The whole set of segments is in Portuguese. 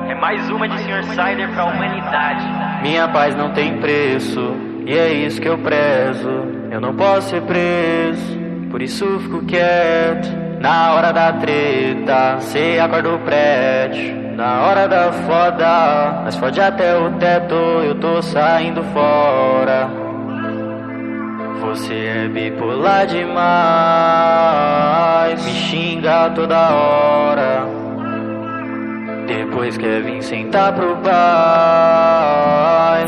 É mais uma de Sr. Sider pra humanidade. Minha paz não tem preço, e é isso que eu prezo. Eu não posso ser preso, por isso fico quieto. Na hora da treta, cê acorda o prédio. Na hora da foda, nós fode até o teto. Eu tô saindo fora. Você é bipolar demais, me xinga toda hora. Depois quer vir sentar pro bar.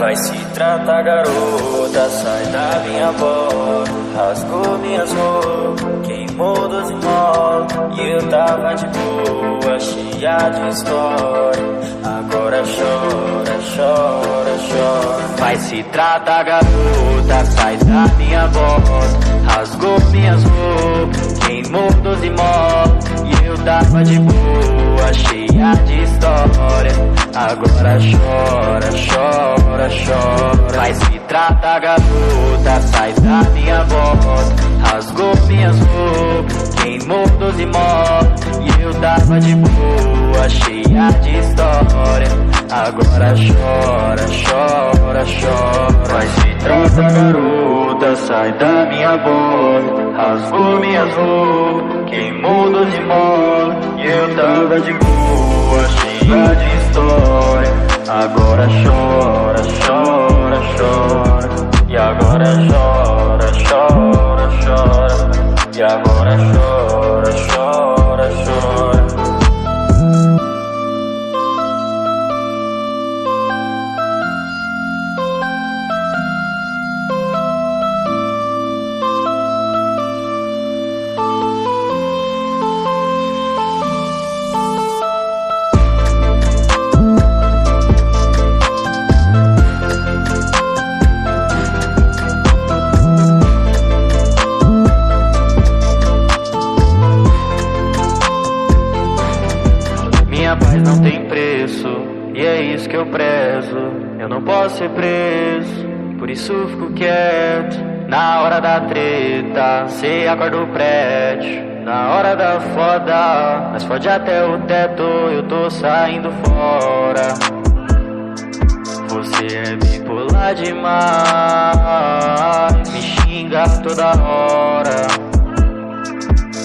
Vai se tratar, garota, sai da minha porta. Rasgou minhas roupas, queimou 12 motos. E eu tava de boa, cheia de história. Agora chora, chora, chora. Vai se tratar, garota, sai da minha bota. Rasgou minhas roupas, queimou 12 motos. E eu tava de boa, cheia de história. Agora chora, chora, chora. Vai se tratar, garota, sai da minha bota. Rasgou minhas roupas, queimou 12 motos. E eu tava de boa, cheia de história. Agora chora, chora, chora. Vai se tratar, garota, sai da minha bota. Rasgou minhas roupas, queimou 12 motos. E eu tava de boa, cheia de história. Agora chora, chora, chora. E agora chora, chora, chora. E agora chora, chora, chora. Minha paz não tem preço, e é isso que eu prezo. Eu não posso ser preso, por isso fico quieto. Na hora da treta, cê acorda o prédio. Na hora da foda, nós fode até o teto. Eu tô saindo fora. Você é bipolar demais, me xinga toda hora.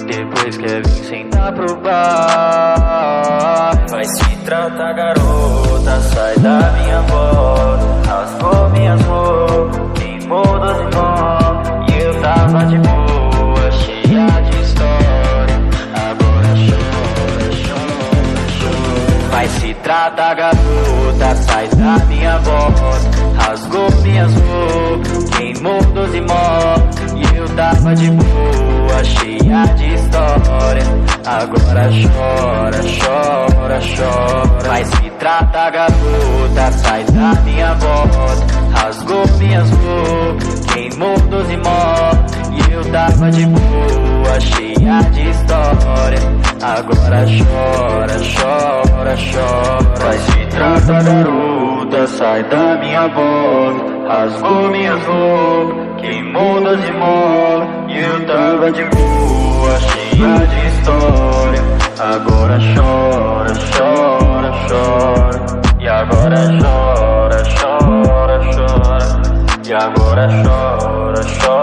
Depois quer vir sentar pro bar. Vai se tratar, garota, sai da minha bota. Rasgou minhas roupas, queimou 12 motos. E eu tava de boa, cheia de história. Agora chora, chora, chora. Vai se tratar, garota, sai da minha bota. Rasgou minhas roupas, queimou 12 motos. E eu tava de boa, cheia de história. Agora chora, chora, chora. Vai se tratar, garota, sai da minha bota. Rasgou minhas roupas, queimou 12 motos. E eu tava de boa, cheia de história. Agora chora, chora, chora. Vai se tratar, garota, sai da minha bota. Rasgou minhas roupas, queimou 12 motos. E eu tava de boa, cheia de história. Agora chora, chora, chora. E agora chora, chora, chora. E agora chora, chora.